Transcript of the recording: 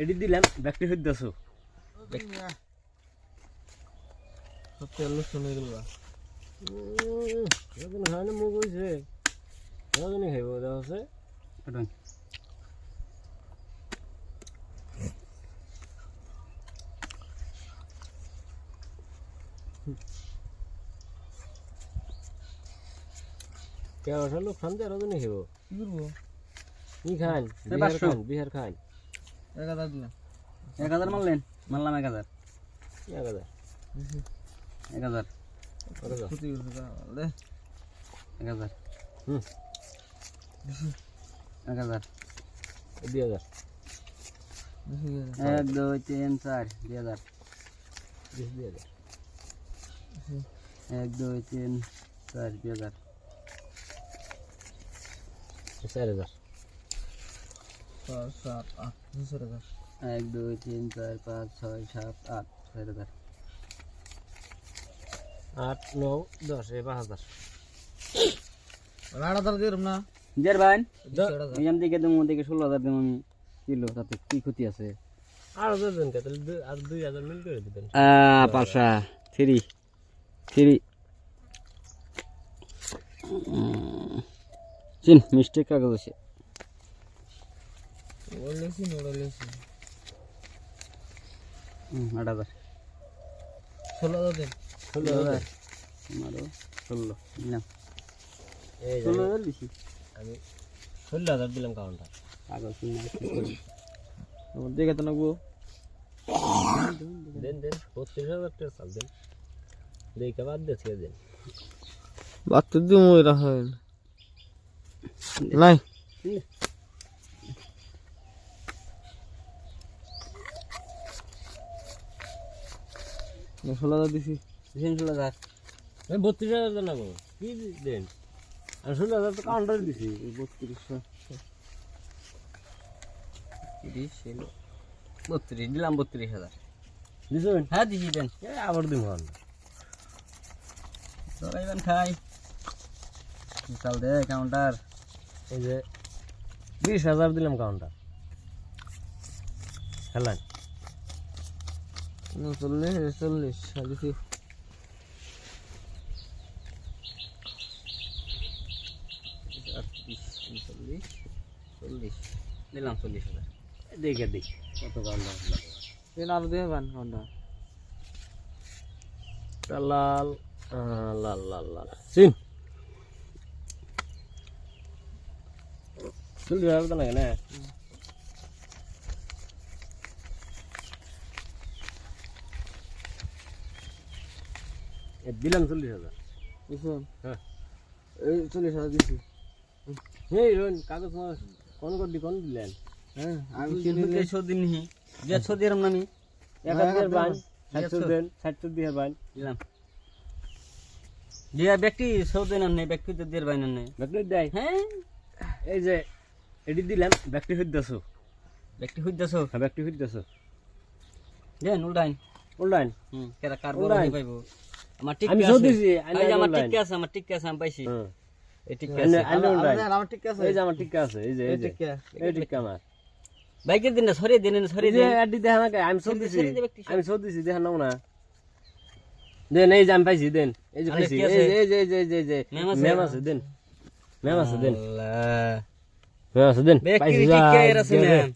এডি দিলাম ব্যাকটি হইতাছো তেল শুনে গেল এখন খানে মুখ হইছে রাজনী খাইব দেওয়া আছে क्या वाला लोग खाते रहो तो नहीं है वो नहीं खान बिहार खान 1000 দিলাম 1000 মারলেন মারলাম 1000 ক্ষতি হইছে লে 1000 1000 2000 1 2 3 4 2000 1 2 3 4 2000 4000 5 7 8 2000 1 2 3 4 5 6 7 8 4000 8 9 10 5000 8000 দিলাম না জের ভাই নিয়ম দিকে দম দিকে 16000 দিম আমি কিলো তাতে কি ক্ষতি আছে আর দেন কে তাহলে আর 2000 মিল করে দিবেন পাশা 3 চিন মিস্টেক কাগজ আছে ওলেছি 8000 16000 দেন 16000 মারো 16 দিলাম এই 16000 দিছি আমি 16000 দিলাম কাউন্টার কাগজ নিয়ে আমার দেখে তো নাগবো দেন 35000 টাকা চাল দেন দেখে বাদ দে ছেড়ে দেন বাদ তো দিমু এরা হয় নাই না 16000 দিছি 16000 আমি 32000 না গো কি দেন আর 16000 তো কাউন্টার দিছি 3200 32 দিলাম 32000 দিছেন হ্যাঁ দিছি দেন আবার দিমু দরাইবেন খাই চাল দে কাউন্টার এই যে 20000 দিলাম কাউন্টার হেলান 40 দিছি দিলাম 40000 দেখে দেখ কত কাউন্টার দেন আর দেবেন কাউন্টার লাল লাল লাল লাল সিন চল যাবে তো না কেন দিলাম 40000 বুঝছেন হ্যাঁ এই 40000 দিছি এই রোন কাগজ কোন কোন দিলেন হ্যাঁ আমি কিনতে 100 দিন হি যে 100 দিলাম না আমি 1000 বান 700 দেন 700 দিয়ে বান দিলাম দিয়া ব্যক্তি 100 দেন না ব্যক্তি তো দের বাইন না ব্যক্তি দেয় হ্যাঁ এই যে এডি দিলাম ব্যক্তি হইতাছো হ্যাঁ ব্যক্তি হইতাছো দেন উল্টাইন কেরা কার্বন পাইবো আমার ঠিক আছে আমি দিছি আমার ঠিক আছে আমি পাইছি এই ঠিক আছে আমার ঠিক আছে এই যে আমার ঠিক আছে এই যে এই ঠিক আমার বাইকের দিন না সরিয়ে যে এডি দেখ আমাকে আমি সব দিছি দেখ নাও না দেন এই যে আমি পাইছি দেন এই যে পাইছি এই যে মেম আছে দেন আল্লাহ মেম আছে দেন পাইছি ঠিক আছে মেম